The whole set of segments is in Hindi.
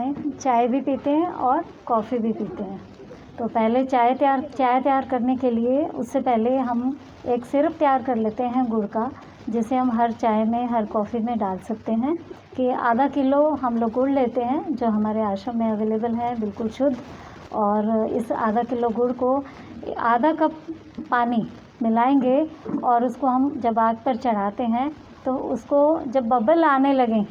में चाय भी पीते हैं और कॉफ़ी भी पीते हैं। तो पहले चाय तैयार करने के लिए उससे पहले हम एक सिरप तैयार कर लेते हैं गुड़ का, जिसे हम हर चाय में, हर कॉफ़ी में डाल सकते हैं। कि आधा किलो हम लोग गुड़ लेते हैं जो हमारे आश्रम में अवेलेबल है, बिल्कुल शुद्ध। और इस आधा किलो गुड़ को आधा कप पानी मिलाएंगे और उसको हम जब आग पर चढ़ाते हैं तो उसको जब बबल आने लगें,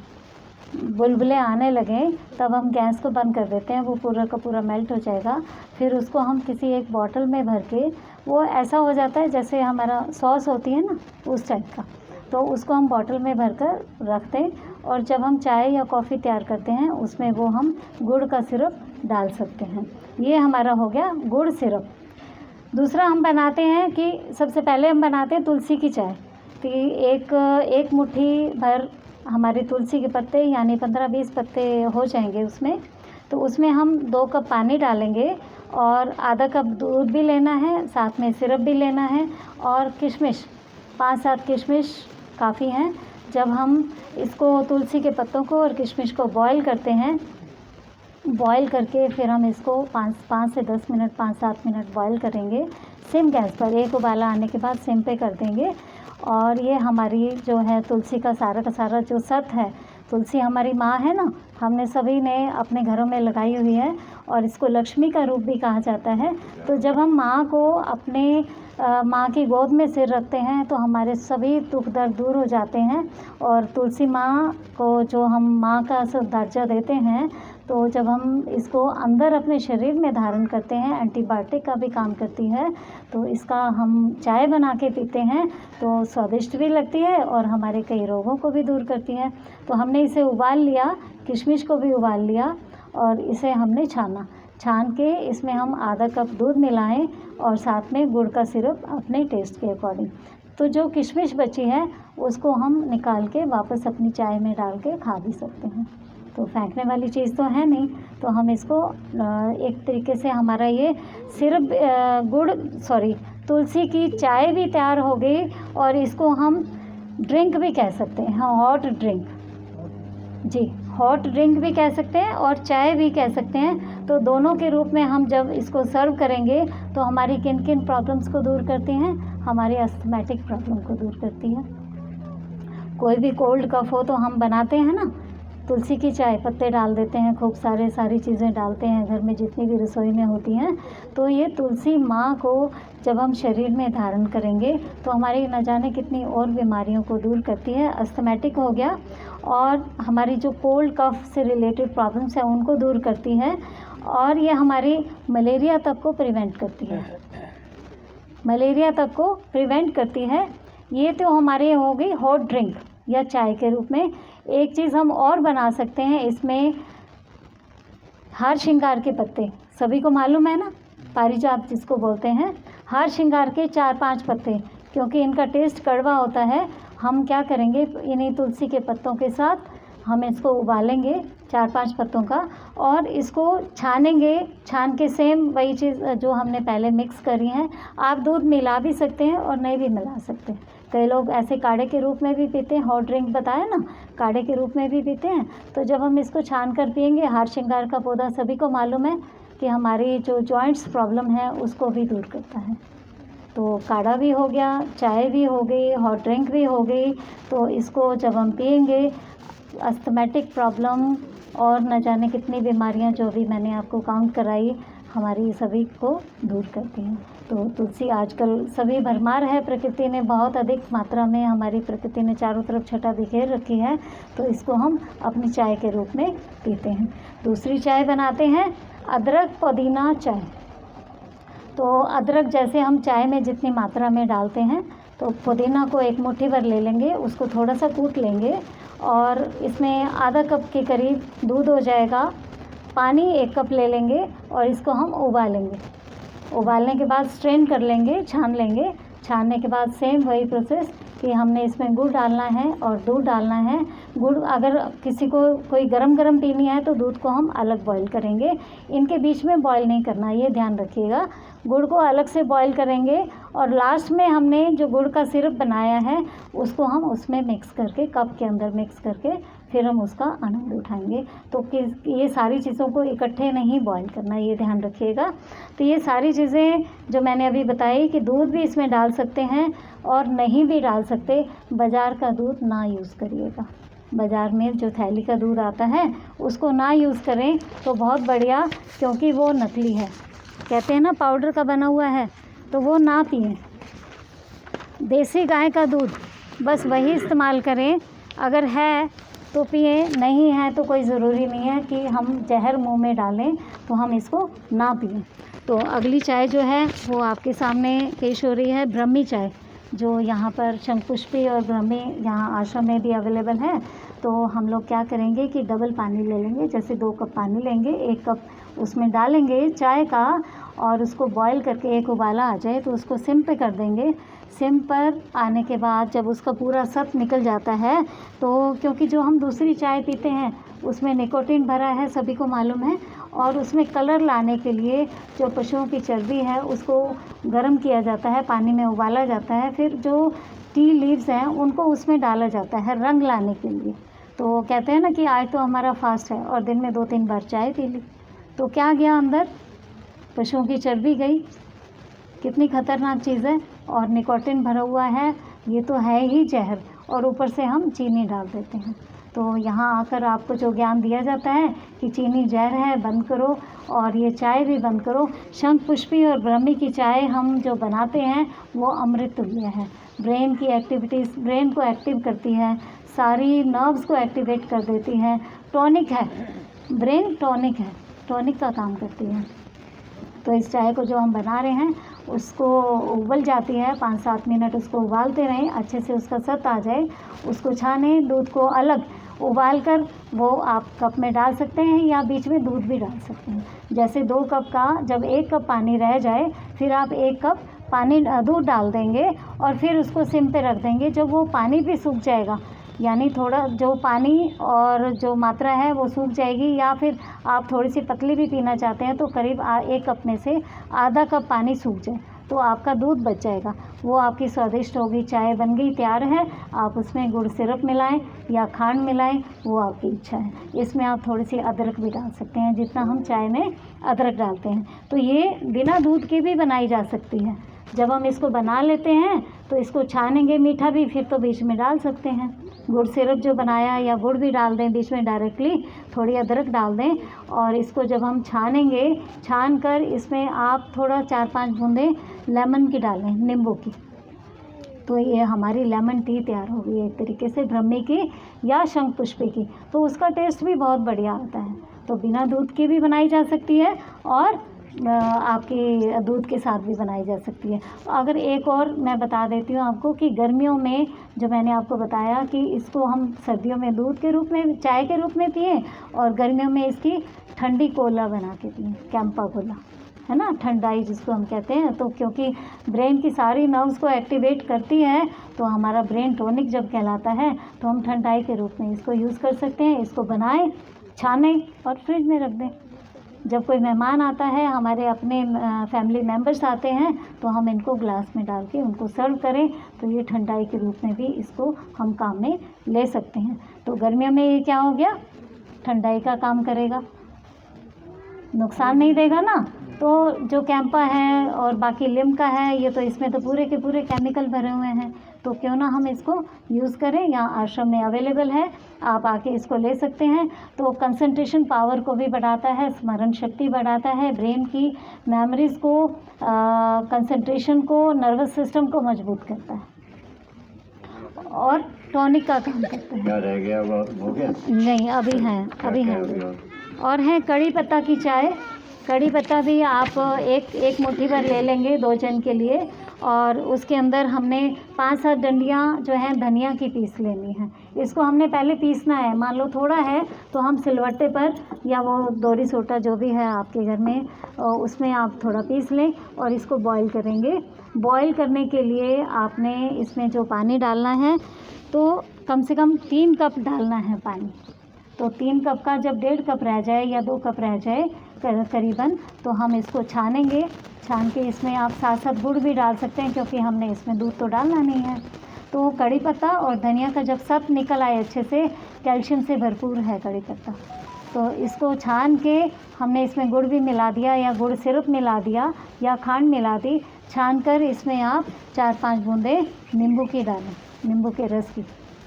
बुलबुले आने लगें, तब हम गैस को बंद कर देते हैं। वो पूरा का पूरा मेल्ट हो जाएगा। फिर उसको हम किसी एक बॉटल में भर के, वो ऐसा हो जाता है जैसे हमारा सॉस होती है ना, उस टाइप का। तो उसको हम बॉटल में भर कर रख दें और जब हम चाय या कॉफ़ी तैयार करते हैं उसमें वो हम गुड़ का सिरप डाल सकते हैं। ये हमारा हो गया गुड़ सिरप। दूसरा हम बनाते हैं कि सबसे पहले हम बनाते हैं तुलसी की चाय। तो एक मुट्ठी भर हमारे तुलसी के पत्ते, यानी 15-20 पत्ते हो जाएंगे उसमें। तो उसमें हम 2 कप पानी डालेंगे और आधा कप दूध भी लेना है, साथ में सिरप भी लेना है और किशमिश, 5-7 किशमिश काफ़ी हैं। जब हम इसको, तुलसी के पत्तों को और किशमिश को बॉईल करते हैं, बॉईल करके फिर हम इसको 5 से 10 मिनट, 5-7 मिनट बॉईल करेंगे सिम गैस पर। एक उबाला आने के बाद सिम पे कर देंगे। और ये हमारी जो है तुलसी का सारा जो सत है, तुलसी हमारी माँ है ना, हमने सभी ने अपने घरों में लगाई हुई है और इसको लक्ष्मी का रूप भी कहा जाता है। तो जब हम माँ को अपने माँ की गोद में सिर रखते हैं तो हमारे सभी दुख दर्द दूर हो जाते हैं। और तुलसी माँ को जो हम माँ का दर्जा देते हैं, तो जब हम इसको अंदर अपने शरीर में धारण करते हैं, एंटीबायोटिक का भी काम करती है। तो इसका हम चाय बना के पीते हैं तो स्वादिष्ट भी लगती है और हमारे कई रोगों को भी दूर करती है। तो हमने इसे उबाल लिया, किशमिश को भी उबाल लिया और इसे हमने छान के इसमें हम आधा कप दूध मिलाएं और साथ में गुड़ का सिरप अपने टेस्ट के अकॉर्डिंग। तो जो किशमिश बची है उसको हम निकाल के वापस अपनी चाय में डाल के खा भी सकते हैं। तो फेंकने वाली चीज़ तो है नहीं। तो हम इसको एक तरीके से हमारा ये सिर्फ तुलसी की चाय भी तैयार हो गई और इसको हम ड्रिंक भी कह सकते हैं। हाँ, हॉट ड्रिंक, जी, हॉट ड्रिंक भी कह सकते हैं और चाय भी कह सकते हैं। तो दोनों के रूप में हम जब इसको सर्व करेंगे तो हमारी किन किन प्रॉब्लम्स को दूर करती हैं, हमारी अस्थमैटिक प्रॉब्लम को दूर करती है। कोई भी कोल्ड कफ हो तो हम बनाते हैं ना, तुलसी की चाय, पत्ते डाल देते हैं, खूब सारी चीज़ें डालते हैं घर में जितनी भी रसोई में होती हैं। तो ये तुलसी माँ को जब हम शरीर में धारण करेंगे तो हमारी न जाने कितनी और बीमारियों को दूर करती है। अस्थमैटिक हो गया और हमारी जो कोल्ड कफ से रिलेटेड प्रॉब्लम्स हैं उनको दूर करती है और ये हमारी मलेरिया तक को प्रिवेंट करती है। ये तो हमारे हो गई हॉट ड्रिंक या चाय के रूप में। एक चीज़ हम और बना सकते हैं इसमें, हार श्रृंगार के पत्ते, सभी को मालूम है ना, पारिजात जिसको बोलते हैं, हार श्रृंगार के 4-5 पत्ते, क्योंकि इनका टेस्ट कड़वा होता है। हम क्या करेंगे, इन्हीं तुलसी के पत्तों के साथ हम इसको उबालेंगे 4-5 पत्तों का और इसको छानेंगे। छान के सेम वही चीज़ जो हमने पहले मिक्स करी है, आप दूध मिला भी सकते हैं और नहीं भी मिला सकते। कई लोग ऐसे काढ़े के रूप में भी पीते हैं, हॉट ड्रिंक बताया ना, काढ़े के रूप में भी पीते हैं। तो जब हम इसको छान कर पिएंगे, हार श्रृंगार का पौधा सभी को मालूम है कि हमारी जो जॉइंट्स प्रॉब्लम है उसको भी दूर करता है। तो काढ़ा भी हो गया, चाय भी हो गई, हॉट ड्रिंक भी हो गई। तो इसको जब हम पिएंगे, अस्थमैटिक प्रॉब्लम और न जाने कितनी बीमारियां जो भी मैंने आपको काउंट कराई, हमारी सभी को दूर करती हैं। तो तुलसी आजकल सभी भरमार है, प्रकृति ने बहुत अधिक मात्रा में, हमारी प्रकृति ने चारों तरफ छटा बिखेर रखी है। तो इसको हम अपनी चाय के रूप में पीते हैं। दूसरी चाय बनाते हैं अदरक पुदीना चाय। तो अदरक जैसे हम चाय में जितनी मात्रा में डालते हैं, तो पुदीना को एक मुट्ठी भर ले लेंगे, उसको थोड़ा सा कूट लेंगे और इसमें आधा कप के करीब दूध हो जाएगा। पानी 1 कप ले लेंगे और इसको हम उबालेंगे। उबालने के बाद स्ट्रेन कर लेंगे, छान लेंगे। छानने के बाद सेम वही प्रोसेस कि हमने इसमें गुड़ डालना है और दूध डालना है। गुड़ अगर किसी को कोई गरम पीनी है तो दूध को हम अलग बॉईल करेंगे, इनके बीच में बॉईल नहीं करना, ये ध्यान रखिएगा। गुड़ को अलग से बॉईल करेंगे और लास्ट में हमने जो गुड़ का सिरप बनाया है उसको हम उसमें मिक्स करके, कप के अंदर मिक्स करके फिर हम उसका आनंद उठाएंगे। तो ये सारी चीज़ों को इकट्ठे नहीं बॉईल करना, ये ध्यान रखिएगा। तो ये सारी चीज़ें जो मैंने अभी बताई कि दूध भी इसमें डाल सकते हैं और नहीं भी डाल सकते। बाज़ार का दूध ना यूज़ करिएगा, बाज़ार में जो थैली का दूध आता है उसको ना यूज़ करें तो बहुत बढ़िया, क्योंकि वो नकली है, कहते हैं ना पाउडर का बना हुआ है, तो वो ना पिएं। देसी गाय का दूध बस वही इस्तेमाल करें, अगर है तो पिए, नहीं है तो कोई ज़रूरी नहीं है कि हम जहर मुंह में डालें तो हम इसको ना पिएं। तो अगली चाय जो है वो आपके सामने पेश हो रही है, ब्रह्मी चाय, जो यहाँ पर शंखपुष्पी और ब्रह्मी यहाँ आश्रम में भी अवेलेबल है। तो हम लोग क्या करेंगे कि डबल पानी ले लेंगे, जैसे 2 कप पानी लेंगे, 1 कप उसमें डालेंगे चाय का और उसको बॉईल करके एक उबाला आ जाए तो उसको सिम पे कर देंगे। सिम पर आने के बाद जब उसका पूरा सत निकल जाता है, तो क्योंकि जो हम दूसरी चाय पीते हैं उसमें निकोटीन भरा है, सभी को मालूम है, और उसमें कलर लाने के लिए जो पशुओं की चर्बी है उसको गर्म किया जाता है, पानी में उबाला जाता है, फिर जो टी लीव्स हैं उनको उसमें डाला जाता है रंग लाने के लिए। तो कहते हैं ना कि आज तो हमारा फास्ट है और दिन में 2-3 बार चाय पी ली, तो क्या गया अंदर, पशुओं की चर्बी गई। कितनी खतरनाक चीज़ है, और निकोटीन भरा हुआ है, ये तो है ही जहर, और ऊपर से हम चीनी डाल देते हैं। तो यहाँ आकर आपको जो ज्ञान दिया जाता है कि चीनी जहर है, बंद करो, और ये चाय भी बंद करो। शंखपुष्पी और ब्रह्मी की चाय हम जो बनाते हैं वो अमृत तुल्य है, ब्रेन की एक्टिविटीज़, ब्रेन को एक्टिव करती है, सारी नर्व्स को एक्टिवेट कर देती है, टॉनिक है, ब्रेन टॉनिक है, टॉनिक का काम करती है। तो इस चाय को जो हम बना रहे हैं उसको उबल जाती है, 5-7 मिनट उसको उबालते रहें, अच्छे से उसका सत आ जाए, उसको छानें, दूध को अलग उबाल कर वो आप कप में डाल सकते हैं या बीच में दूध भी डाल सकते हैं। जैसे 2 कप का जब 1 कप पानी रह जाए फिर आप 1 कप पानी दूध डाल देंगे और फिर उसको सिम पे रख देंगे। जब वो पानी भी सूख जाएगा, यानी थोड़ा जो पानी और जो मात्रा है वो सूख जाएगी, या फिर आप थोड़ी सी पतली भी पीना चाहते हैं तो करीब 1 कप में से आधा कप पानी सूख जाए तो आपका दूध बच जाएगा। वो आपकी स्वादिष्ट होगी, चाय बन गई, तैयार है। आप उसमें गुड़ सिरप मिलाएं या खांड मिलाएं, वो आपकी इच्छा है। इसमें आप थोड़ी सी अदरक भी डाल सकते हैं, जितना हम चाय में अदरक डालते हैं। तो ये बिना दूध की भी बनाई जा सकती है। जब हम इसको बना लेते हैं तो इसको छानेंगे, मीठा भी फिर तो बीच में डाल सकते हैं, गुड़ सिरप जो बनाया या गुड़ भी डाल दें बीच में डायरेक्टली, थोड़ी अदरक डाल दें, और इसको जब हम छानेंगे, छान कर इसमें आप थोड़ा 4-5 बूंदें लेमन की डालें, नींबू की, तो ये हमारी लेमन टी तैयार हो गई एक तरीके से, ब्रह्मी की या शंखपुष्पी की। तो उसका टेस्ट भी बहुत बढ़िया आता है। तो बिना दूध की भी बनाई जा सकती है और आपकी दूध के साथ भी बनाई जा सकती है। अगर एक और मैं बता देती हूँ आपको कि गर्मियों में जो मैंने आपको बताया कि इसको हम सर्दियों में दूध के रूप में, चाय के रूप में पिएं, और गर्मियों में इसकी ठंडी कोला बना के पिएं, कैंपा कोला, है ना, ठंडाई जिसको हम कहते हैं। तो क्योंकि ब्रेन की सारी नर्व्स को एक्टिवेट करती है, तो हमारा ब्रेन टॉनिक जब कहलाता है, तो हम ठंडाई के रूप में इसको यूज़ कर सकते हैं। इसको बनाएं, छानें और फ्रिज में रख दें। जब कोई मेहमान आता है, हमारे अपने फैमिली मेम्बर्स आते हैं, तो हम इनको ग्लास में डाल के उनको सर्व करें, तो ये ठंडाई के रूप में भी इसको हम काम में ले सकते हैं। तो गर्मियों में ये क्या हो गया, ठंडाई का काम करेगा, नुकसान नहीं देगा ना। तो जो कैंपा है और बाकी लिम्का है, ये तो इसमें तो पूरे के पूरे केमिकल भरे हुए हैं, तो क्यों ना हम इसको यूज़ करें। यहाँ आश्रम में अवेलेबल है, आप आके इसको ले सकते हैं। तो कंसंट्रेशन पावर को भी बढ़ाता है, स्मरण शक्ति बढ़ाता है, ब्रेन की मेमोरीज़ को, कंसंट्रेशन को, नर्वस सिस्टम को मजबूत करता है और टॉनिक का काम करता है। क्या रह गया, वो हो गया? नहीं, अभी हैं और है कड़ी पत्ता की चाय। कड़ी पत्ता भी आप एक मुट्ठी भर ले लेंगे 2 जन के लिए, और उसके अंदर हमने 5-7 डंडियाँ जो हैं धनिया की पीस लेनी है। इसको हमने पहले पीसना है, मान लो थोड़ा है तो हम सिलवट्टे पर या वो दोरी सोटा जो भी है आपके घर में, उसमें आप थोड़ा पीस लें और इसको बॉईल करेंगे। बॉईल करने के लिए आपने इसमें जो पानी डालना है, तो कम से कम 3 कप डालना है पानी। तो 3 कप का जब 1.5 कप रह जाए या 2 कप रह जाए करीबन, तो हम इसको छानेंगे। छान के इसमें आप साथ साथ गुड़ भी डाल सकते हैं, क्योंकि हमने इसमें दूध तो डालना नहीं है। तो कड़ी पत्ता और धनिया का जब सब निकल आए अच्छे से, कैल्शियम से भरपूर है कड़ी पत्ता। तो इसको छान के हमने इसमें गुड़ भी मिला दिया या गुड़ सिरप मिला दिया या खांड मिला दी। छान कर इसमें आप 4-5 बूंदे नींबू की डालें, नींबू के रस की।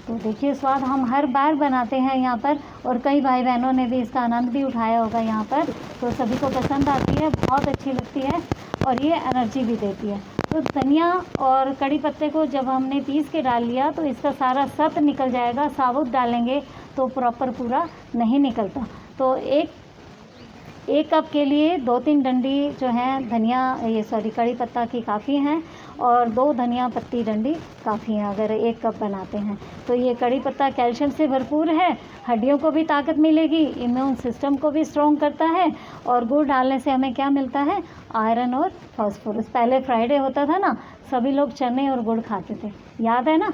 तो देखिए स्वाद हम हर बार बनाते हैं यहाँ पर, और कई भाई बहनों ने भी इसका आनंद भी उठाया होगा यहाँ पर। तो सभी को पसंद आती है, बहुत अच्छी लगती है और ये एनर्जी भी देती है। तो धनिया और कड़ी पत्ते को जब हमने पीस के डाल लिया तो इसका सारा सत निकल जाएगा। साबुत डालेंगे तो प्रॉपर पूरा नहीं निकलता। तो एक कप के लिए 2-3 डंडी जो है कड़ी पत्ता की काफ़ी हैं, और 2 धनिया पत्ती डंडी काफ़ी हैं अगर 1 कप बनाते हैं। तो ये कड़ी पत्ता कैल्शियम से भरपूर है, हड्डियों को भी ताकत मिलेगी, इम्यून सिस्टम को भी स्ट्रॉन्ग करता है। और गुड़ डालने से हमें क्या मिलता है? आयरन और फास्फोरस। पहले फ्राइडे होता था ना, सभी लोग चने और गुड़ खाते थे, याद है ना?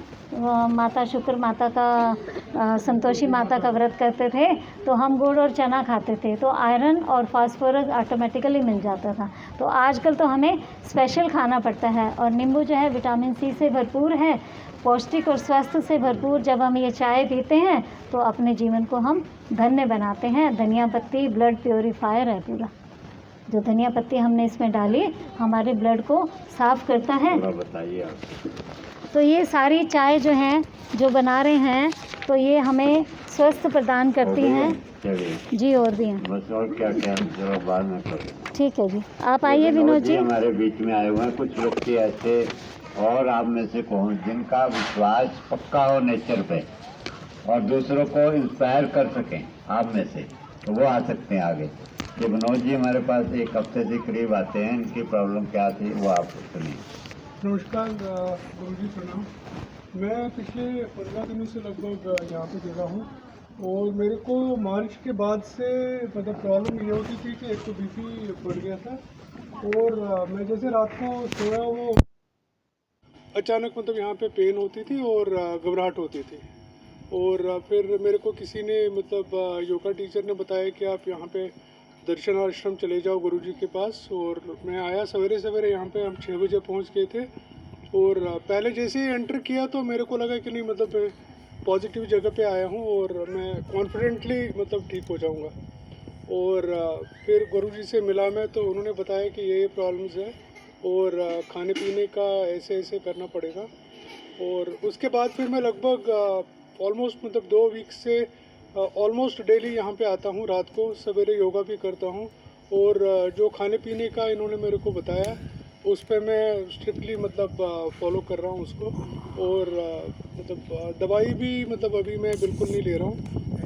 माता शुक्र माता का संतोषी माता का व्रत करते थे तो हम गुड़ और चना खाते थे, तो आयरन और फास्फोरस ऑटोमेटिकली मिल जाता था। तो आजकल तो हमें स्पेशल खाना पड़ता है। और नींबू जो है विटामिन सी से भरपूर है, पौष्टिक और स्वस्थ से भरपूर। जब हम ये चाय पीते हैं तो अपने जीवन को हम धन्य बनाते हैं। धनिया पत्ती ब्लड प्योरीफायर है पूरा। जो धनिया पत्ती हमने इसमें डाली हमारे ब्लड को साफ करता है। बताइए आप। तो ये सारी चाय जो हैं जो बना रहे हैं तो ये हमें स्वस्थ प्रदान करती हैं। चलिए जी और भी हैं, बस, और क्या क्या जरा बाद में करो। ठीक है जी। आप आइए विनोद जी। हमारे बीच में आए हुए हैं कुछ व्यक्ति ऐसे, और आप में से कौन जिनका विश्वास पक्का हो नेचर पे और दूसरों को इंस्पायर कर सकें आप में से, तो वो आ सकते हैं आगे। ये विनोद जी हमारे पास 1 हफ्ते से करीब आते हैं। इनकी प्रॉब्लम क्या थी वो आप सुनिए। नमस्कार गुरुजी, प्रणाम। मैं पिछले 15 दिनों से लगभग यहाँ पे जगह हूँ, और मेरे को मार्च के बाद से मतलब प्रॉब्लम ये होती थी कि एक तो बीपी बढ़ गया था, और मैं जैसे रात को सोया वो अचानक मतलब यहाँ पे पेन होती थी और घबराहट होती थी। और फिर मेरे को किसी ने मतलब योगा टीचर ने बताया कि आप यहाँ पे दर्शन आश्रम चले जाओ गुरुजी के पास। और मैं आया सवेरे सवेरे, यहाँ पे हम 6 बजे पहुँच गए थे। और पहले जैसे ही एंटर किया तो मेरे को लगा कि नहीं मतलब मैं पॉजिटिव जगह पे आया हूँ और मैं कॉन्फिडेंटली मतलब ठीक हो जाऊँगा। और फिर गुरुजी से मिला मैं, तो उन्होंने बताया कि ये प्रॉब्लम्स है और खाने पीने का ऐसे ऐसे करना पड़ेगा। और उसके बाद फिर मैं लगभग ऑलमोस्ट मतलब 2 वीक से ऑलमोस्ट डेली यहाँ पे आता हूँ। रात को सवेरे योगा भी करता हूँ, और जो खाने पीने का इन्होंने मेरे को बताया उस पर मैं स्ट्रिक्टली मतलब फॉलो कर रहा हूँ उसको। और मतलब दवाई भी मतलब अभी मैं बिल्कुल नहीं ले रहा हूँ।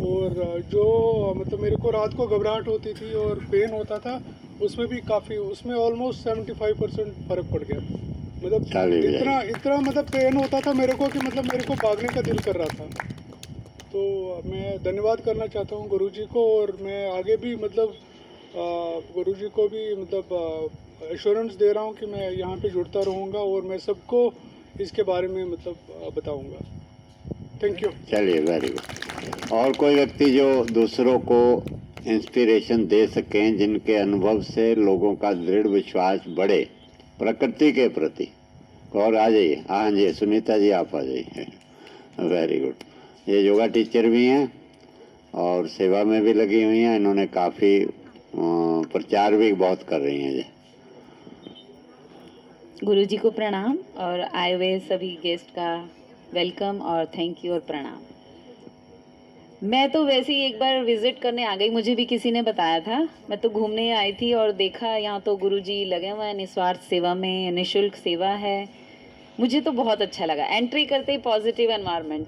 और जो मतलब मेरे को रात को घबराहट होती थी और पेन होता था, उसमें भी काफ़ी, उसमें ऑलमोस्ट 75% फ़र्क पड़ गया। मतलब इतना मतलब पेन होता था मेरे को कि मतलब मेरे को भागने का दिल कर रहा था। तो मैं धन्यवाद करना चाहता हूँ गुरुजी को, और मैं आगे भी मतलब गुरुजी को भी मतलब एश्योरेंस दे रहा हूँ कि मैं यहाँ पे जुड़ता रहूँगा और मैं सबको इसके बारे में मतलब बताऊँगा। Thank you. चलिए, वेरी गुड। और कोई व्यक्ति जो दूसरों को इंस्पिरेशन दे सकें, जिनके अनुभव से लोगों का दृढ़ विश्वास बढ़े प्रकृति के प्रति, और आ जाइए। हाँ जी, सुनीता जी आप आ जाइए। Very good. ये योगा टीचर भी हैं और सेवा में भी लगी हुई हैं। इन्होंने काफ़ी प्रचार भी बहुत कर रही हैं। जी गुरुजी को प्रणाम, और आए हुए सभी गेस्ट का वेलकम और थैंक यू और प्रणाम। मैं तो वैसे ही एक बार विजिट करने आ गई, मुझे भी किसी ने बताया था। मैं तो घूमने आई थी और देखा यहाँ तो गुरुजी लगे हुए हैं निस्वार्थ सेवा में, निःशुल्क सेवा है। मुझे तो बहुत अच्छा लगा एंट्री करते ही। पॉजिटिव एनवायरनमेंट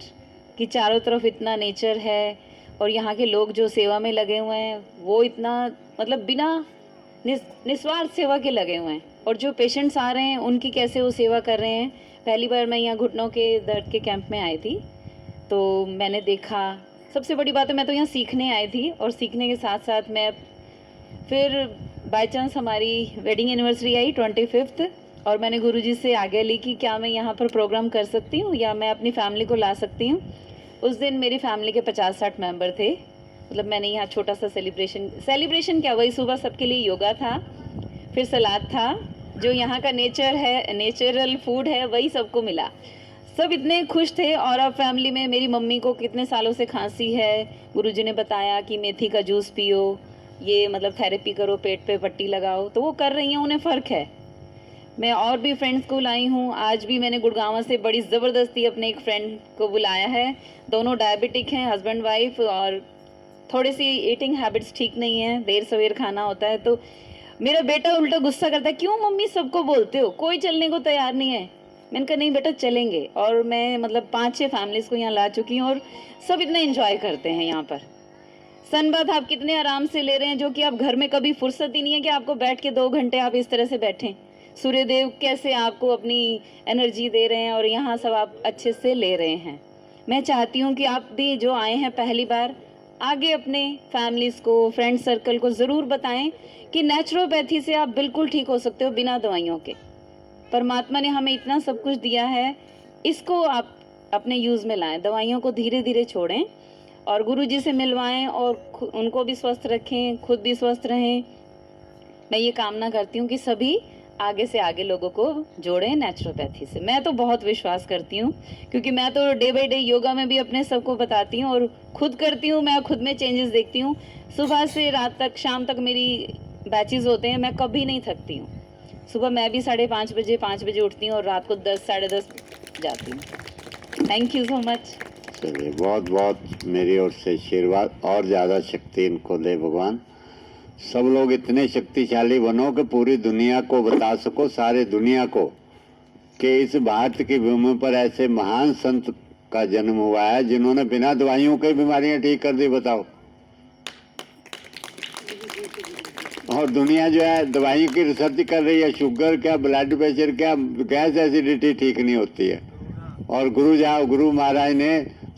कि चारों तरफ इतना नेचर है, और यहाँ के लोग जो सेवा में लगे हुए हैं वो इतना मतलब बिना निस्वार्थ सेवा के लगे हुए हैं। और जो पेशेंट्स आ रहे हैं उनकी कैसे वो सेवा कर रहे हैं। पहली बार मैं यहाँ घुटनों के दर्द के कैंप में आई थी, तो मैंने देखा। सबसे बड़ी बात है मैं तो यहाँ सीखने आई थी, और सीखने के साथ साथ मैं फिर बाय चांस हमारी वेडिंग एनिवर्सरी आई 25th, और मैंने गुरुजी से आज्ञा ली कि क्या मैं यहाँ पर प्रोग्राम कर सकती हूँ या मैं अपनी फैमिली को ला सकती हूँ। उस दिन मेरी फैमिली के 50-60 मेंबर थे। मतलब मैंने यहाँ छोटा सा सेलिब्रेशन क्या, वही सुबह सबके लिए योगा था, फिर सलाद था, जो यहाँ का नेचर है, नेचुरल फूड है, वही सबको मिला। सब इतने खुश थे। और अब फैमिली में मेरी मम्मी को कितने सालों से खांसी है, गुरुजी ने बताया कि मेथी का जूस पियो, ये मतलब थेरेपी करो, पेट पे पट्टी लगाओ, तो वो कर रही हैं, उन्हें फ़र्क है। मैं और भी फ्रेंड्स को लाई हूँ। आज भी मैंने गुड़गांव से बड़ी ज़बरदस्ती अपने एक फ्रेंड को बुलाया है। दोनों डायबिटिक हैं, हस्बैंड वाइफ, और थोड़ी सी ईटिंग हैबिट्स ठीक नहीं है, देर सवेर खाना होता है। तो मेरा बेटा उल्टा गुस्सा करता है, क्यों मम्मी सबको बोलते हो, कोई चलने को तैयार नहीं है। मैंने कहा नहीं बेटा चलेंगे। और मैं मतलब 5-6 फैमिलीज़ को यहाँ ला चुकी हूँ और सब इतना एंजॉय करते हैं यहाँ पर। सनबाथ आप कितने आराम से ले रहे हैं, जो कि आप घर में कभी फुर्सत ही नहीं है कि आपको बैठ के 2 घंटे आप इस तरह से बैठें। सूर्यदेव कैसे आपको अपनी एनर्जी दे रहे हैं और यहाँ सब आप अच्छे से ले रहे हैं। मैं चाहती हूँ कि आप भी जो आए हैं पहली बार, आगे अपने फैमिलीज़ को, फ्रेंड सर्कल को ज़रूर बताएं कि नेचुरोपैथी से आप बिल्कुल ठीक हो सकते हो बिना दवाइयों के। परमात्मा ने हमें इतना सब कुछ दिया है, इसको आप अपने यूज़ में लाएं, दवाइयों को धीरे धीरे छोड़ें और गुरुजी से मिलवाएं और उनको भी स्वस्थ रखें, खुद भी स्वस्थ रहें। मैं ये कामना करती हूँ कि सभी आगे से आगे लोगों को जोड़ें नेचुरोपैथी से। मैं तो बहुत विश्वास करती हूँ, क्योंकि मैं तो डे बाय डे योगा में भी अपने सबको बताती हूँ और खुद करती हूँ। मैं खुद में चेंजेस देखती हूँ। सुबह से रात तक, शाम तक मेरी बैचेस होते हैं, मैं कभी नहीं थकती हूँ। सुबह मैं भी 5:30 बजे 5 बजे उठती हूँ और रात को 10 साढ़े 10 जाती हूँ। Thank you so much. चलिए, बहुत बहुत मेरी ओर से आशीर्वाद, और ज़्यादा शक्ति इनको दे भगवान। सब लोग इतने शक्तिशाली बनो कि पूरी दुनिया को बता सको, सारे दुनिया को, कि इस भारत की भूमि पर ऐसे महान संत का जन्म हुआ है जिन्होंने बिना दवाइयों के बीमारियां ठीक कर दी। बताओ। और दुनिया जो है दवाई की रिसर्च कर रही है, शुगर क्या, ब्लड प्रेशर क्या, गैस एसिडिटी ठीक नहीं होती है। और गुरु महाराज ने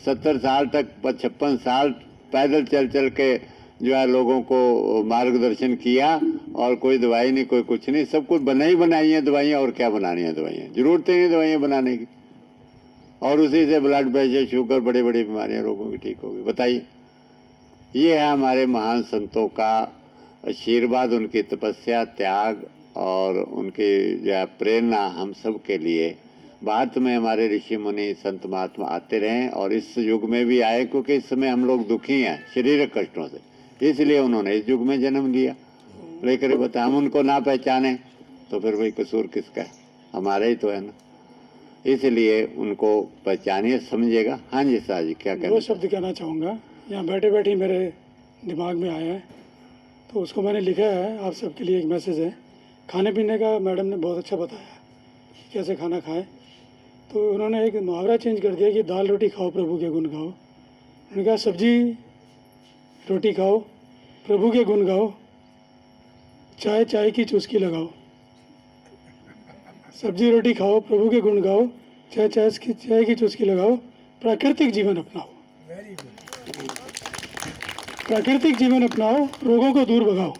70 साल तक, 56 साल पैदल चल चल के जो है लोगों को मार्गदर्शन किया, और कोई दवाई नहीं, कोई कुछ नहीं, सब कुछ बनाई है दवाइयाँ। और क्या बनानी है दवाइयाँ, जरूरत ही नहीं दवाइयाँ बनाने की। और उसी से ब्लड प्रेशर, शुगर, बड़ी बड़ी बीमारियाँ लोगों की ठीक होगी। बताइए, ये है हमारे महान संतों का आशीर्वाद, उनकी तपस्या, त्याग और उनकी जो है प्रेरणा हम सब के लिए। भारत में हमारे ऋषि मुनि संत महात्मा आते रहें और इस युग में भी आए, क्योंकि इस समय हम लोग दुखी हैं शारीरिक कष्टों से, इसलिए उन्होंने इस युग में जन्म लिया। लेकर बता, हम उनको ना पहचाने तो फिर वही कसूर किसका है, हमारा ही तो है ना। इसलिए उनको पहचानिए, समझिएगा। हाँ जी शाह जी, क्या कहना? 2 शब्द कहना चाहूँगा। यहाँ बैठे बैठे मेरे दिमाग में आया है, तो उसको मैंने लिखा है, आप सबके लिए एक मैसेज है। खाने पीने का मैडम ने बहुत अच्छा बताया, कैसे खाना खाएं। तो उन्होंने एक मुहावरा चेंज कर दिया कि दाल रोटी खाओ प्रभु के गुण गाओ। उन्होंने कहा सब्जी रोटी खाओ प्रभु के गुण गाओ, चाय चाय की चुस्की लगाओ। सब्जी रोटी खाओ प्रभु के गुण गाओ, चाय चाय की चुस्की लगाओ। प्राकृतिक जीवन अपनाओ, प्राकृतिक जीवन अपनाओ, रोगों को दूर भगाओ,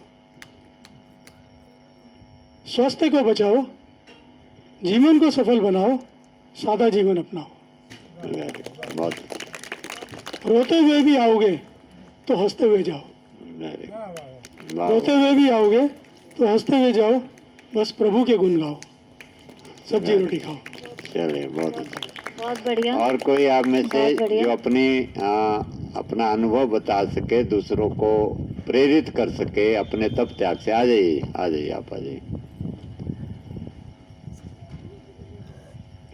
स्वास्थ्य को बचाओ, जीवन को सफल बनाओ, सादा जीवन अपनाओ। बहुत रोते हुए भी आओगे तो हंसते हुए जाओ, रोते हुए भी आओगे तो हंसते हुए जाओ, बस प्रभु के गुण गाओ, सब्जी रोटी खाओ। चलिए, बहुत अच्छा, बहुत बढ़िया। और कोई आप में से बहुत बढ़िया। जो अपना अनुभव बता सके, दूसरों को प्रेरित कर सके अपने तप त्याग से? आ जाइए, आ जाइए, आप आ जाइए।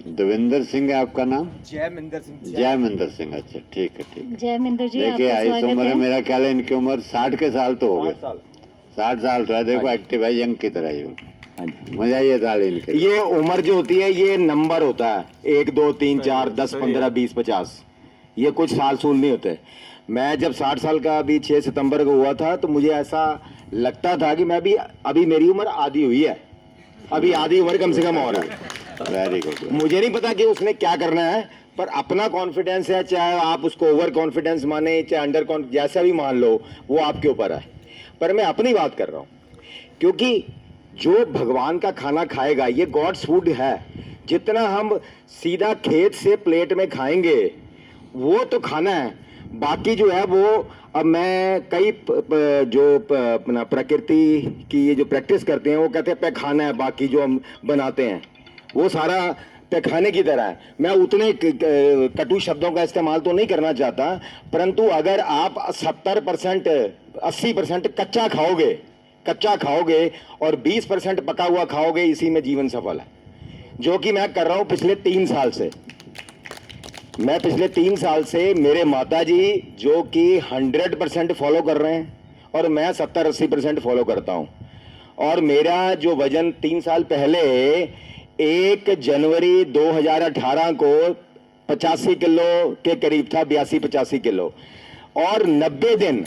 देवेंद्र सिंह है आपका नाम? जयमिंदर सिंह। जयमिंदर सिंह, अच्छा, ठीक है, ठीक है। जयमिंदर जी, देखिए, आपका इस स्वागत उम्र में है। मेरा ख्याल है इनकी उम्र 60 के साल तो हो गए। 60 साल तो है। देखो, एक्टिव है, यंग की तरह ही हो। मजा ही था इनके। ये उम्र जो होती है ये नंबर होता है, 1 2 3 4 10 15 20 50, ये कुछ साल सूल नहीं होते। मैं जब 60 साल का अभी 6 सितंबर को हुआ था, तो मुझे ऐसा लगता था कि मैं भी अभी मेरी उम्र आधी हुई है, अभी आधी उम्र कम से कम और है। Very good. मुझे नहीं पता कि उसने क्या करना है, पर अपना कॉन्फिडेंस है, चाहे आप उसको ओवर कॉन्फिडेंस माने चाहे अंडर कॉन्फिडेंस, जैसा भी मान लो, वो आपके ऊपर है। पर मैं अपनी बात कर रहा हूँ, क्योंकि जो भगवान का खाना खाएगा ये गॉड्स फूड है। जितना हम सीधा खेत से प्लेट में खाएंगे वो तो खाना है, बाकी जो है वो, अब मैं कई जो अपना प्रकृति की ये जो प्रैक्टिस करते हैं वो कहते हैं पे खाना है, बाकी जो हम बनाते हैं वो सारा पैखाने की तरह है। मैं उतने कटु शब्दों का इस्तेमाल तो नहीं करना चाहता, परंतु अगर आप 70% 80% कच्चा खाओगे और 20% पका हुआ खाओगे, इसी में जीवन सफल है, जो कि मैं कर रहा हूं पिछले 3 साल से। मैं पिछले 3 साल से, मेरे माताजी जो कि 100% फॉलो कर रहे हैं और मैं 70-80% फॉलो करता हूं। और मेरा जो वजन 3 साल पहले 1 जनवरी 2018 को 85 किलो के करीब था, 82-85 किलो, और 90 दिन,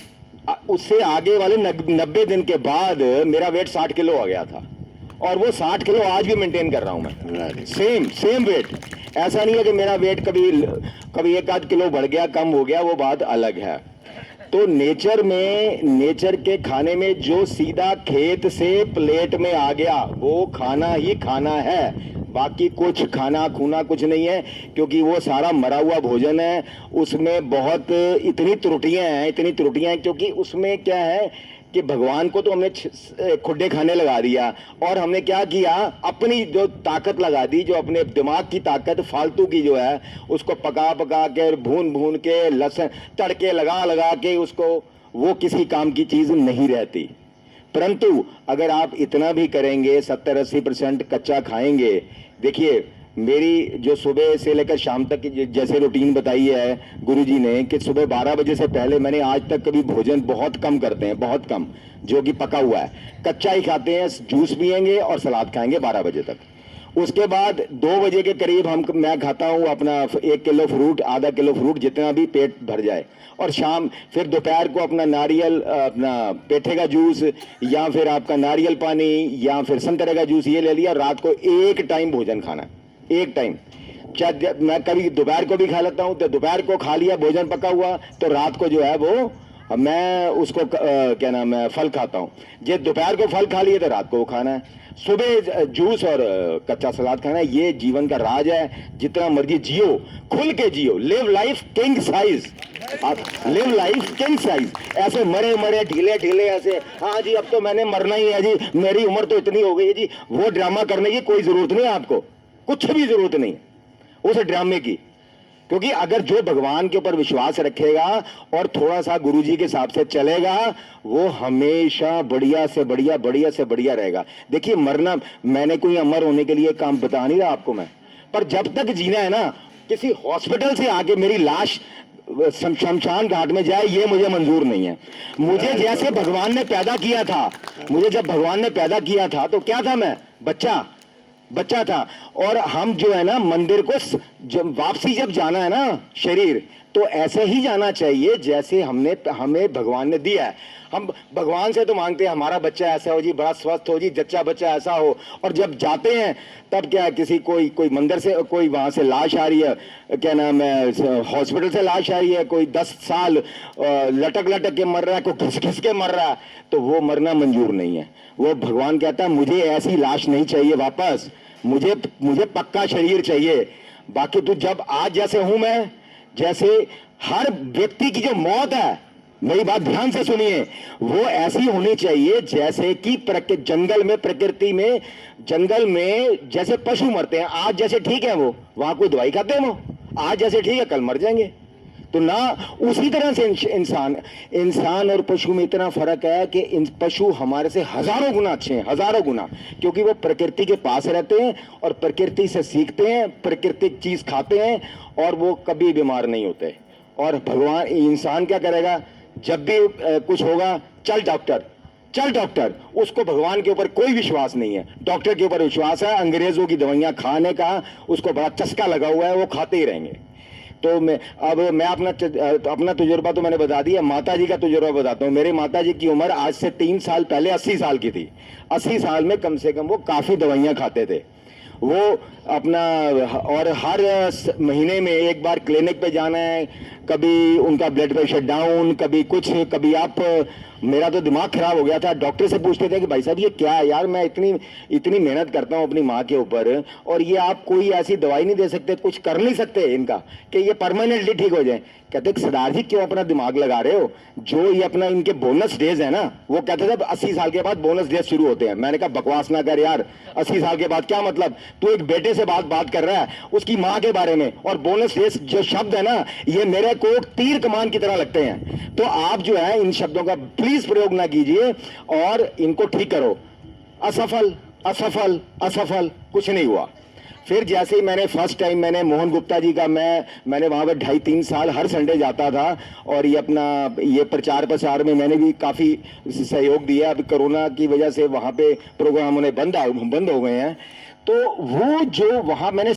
उससे आगे वाले 90 दिन के बाद मेरा वेट 60 किलो आ गया था, और वो 60 किलो आज भी मेंटेन कर रहा हूं मैं, सेम वेट। ऐसा नहीं है कि मेरा वेट कभी 1-8 किलो बढ़ गया, कम हो गया, वो बात अलग है। तो नेचर के खाने में जो सीधा खेत से प्लेट में आ गया वो खाना ही खाना है, बाकी कुछ खाना खूना कुछ नहीं है, क्योंकि वो सारा मरा हुआ भोजन है। उसमें बहुत इतनी त्रुटियां हैं, क्योंकि उसमें क्या है कि भगवान को तो हमने खुड्डे खाने लगा दिया, और हमने क्या किया, अपनी जो ताकत लगा दी, जो अपने दिमाग की ताकत फालतू की जो है, उसको पका के और भून के लहसुन तड़के लगा के उसको, वो किसी काम की चीज नहीं रहती। परंतु अगर आप इतना भी करेंगे, 70-80% कच्चा खाएंगे। देखिए, मेरी जो सुबह से लेकर शाम तक की जैसे रूटीन बताई है गुरुजी ने, कि सुबह 12 बजे से पहले मैंने आज तक कभी भोजन बहुत कम करते हैं, बहुत कम, जो कि पका हुआ है, कच्चा ही खाते हैं, जूस पियेंगे और सलाद खाएंगे 12 बजे तक। उसके बाद 2 बजे के करीब मैं खाता हूँ अपना 1 किलो फ्रूट, आधा किलो फ्रूट, जितना भी पेट भर जाए, और शाम फिर दोपहर को अपना नारियल, अपना पेठे का जूस, या फिर आपका नारियल पानी, या फिर संतरे का जूस, ये ले लिया। रात को 1 टाइम भोजन खाना, 1 टाइम। चाहे मैं कभी दोपहर को भी खा लेता हूं, तो दोपहर को खा लिया भोजन पका हुआ, तो रात को जो है वो मैं उसको क्या नाम है, फल खाता हूं। जे दोपहर को फल खा लिए तो रात को वो खाना है, सुबह जूस और कच्चा सलाद खाना है। ये जीवन का राज है। जितना मर्जी जियो, खुल के जियो, live life king size, live life king size. ऐसे मरे ढीले ऐसे, हाँ जी अब तो मैंने मरना ही है जी, मेरी उम्र तो इतनी हो गई है जी, वो ड्रामा करने की कोई जरूरत नहीं है आपको, कुछ भी जरूरत नहीं उस ड्रामे की। क्योंकि अगर जो भगवान के ऊपर विश्वास रखेगा और थोड़ा सा गुरुजी के हिसाब से चलेगा, वो हमेशा बढ़िया से बढ़िया रहेगा। देखिए, मरना, मैंने कोई अमर होने के लिए काम बता नहीं रहा आपको मैं, पर जब तक जीना है ना, किसी हॉस्पिटल से आके मेरी लाश शमशान घाट में जाए, ये मुझे मंजूर नहीं है। मुझे जैसे भगवान ने पैदा किया था, मुझे जब भगवान ने पैदा किया था तो क्या था, मैं बच्चा था, और हम जो है ना, मंदिर को जब वापसी जब जाना है ना शरीर, तो ऐसे ही जाना चाहिए जैसे हमें भगवान ने दिया है। हम भगवान से तो मांगते हैं हमारा बच्चा ऐसा हो जी, बड़ा स्वस्थ हो जी, जच्चा बच्चा ऐसा हो, और जब जाते हैं तब क्या, किसी कोई मंदिर से, कोई वहां से लाश आ रही है, क्या नाम है, हॉस्पिटल से लाश आ रही है, कोई 10 साल लटक के मर रहा है, कोई घिस के मर रहा है, तो वो मरना मंजूर नहीं है। वो भगवान कहता है मुझे ऐसी लाश नहीं चाहिए वापस, मुझे पक्का शरीर चाहिए। बाकी तो जब आज जैसे हूं मैं, जैसे हर व्यक्ति की जो मौत है, मेरी बात ध्यान से सुनिए, वो ऐसी होनी चाहिए जैसे कि जंगल में, प्रकृति में, जंगल में जैसे पशु मरते हैं, आज जैसे ठीक है वो, वहां कोई दवाई खाते हैं, वो आज जैसे ठीक है कल मर जाएंगे। तो ना उसी तरह से इंसान और पशु में इतना फर्क है कि पशु हमारे से हजारों गुना अच्छे हैं, हजारों गुना, क्योंकि वो प्रकृति के पास रहते हैं और प्रकृति से सीखते हैं, प्राकृतिक चीज खाते हैं, और वो कभी बीमार नहीं होते। और भगवान, इंसान क्या करेगा, जब भी कुछ होगा, चल डॉक्टर, उसको भगवान के ऊपर कोई विश्वास नहीं है, डॉक्टर के ऊपर विश्वास है। अंग्रेजों की दवाइयां खाने का उसको बड़ा चस्का लगा हुआ है, वो खाते ही रहेंगे। तो मैं अपना तजुर्बा तो मैंने बता दिया, माताजी का तजुर्बा बताता हूँ। मेरे माताजी की उम्र आज से 3 साल पहले 80 साल की थी। 80 साल में कम से कम वो काफी दवाइयां खाते थे वो अपना, और हर महीने में एक बार क्लिनिक पे जाना है, कभी उनका ब्लड प्रेशर डाउन, कभी कुछ, कभी आप, मेरा तो दिमाग खराब हो गया था। डॉक्टर से पूछते थे कि भाई साहब ये क्या है यार, मैं इतनी मेहनत करता हूँ अपनी माँ के ऊपर, और ये आप कोई ऐसी दवाई नहीं दे सकते, कुछ कर नहीं सकते इनका कि ये परमानेंटली ठीक हो जाए? कहते सरदार जी क्यों अपना दिमाग लगा रहे हो, जो ये अपना इनके बोनस डेज है ना, वो कहते थे 80 साल के बाद बोनस डेज शुरू होते हैं। मैंने कहा बकवास ना कर यार, 80 साल के बाद क्या मतलब? तू एक बेटे से बात कर रहा है उसकी माँ के बारे में, और बोनस डेज जो शब्द है ना, ये मेरे को तीर कमान की तरह लगते हैं। तो आप जो है इन शब्दों का प्लीज प्रयोग ना कीजिए और इनको ठीक करो। असफल असफल असफल, कुछ नहीं हुआ। फिर जैसे ही मैंने फर्स्ट टाइम मैंने मोहन गुप्ता जी का मैंने वहाँ पर 2.5-3 साल हर संडे जाता था, और ये अपना ये प्रचार प्रसार में मैंने भी काफ़ी सहयोग दिया। अभी कोरोना की वजह से वहाँ पे प्रोग्राम उन्हें बंद हो गए हैं, तो वो जो वहाँ मैंने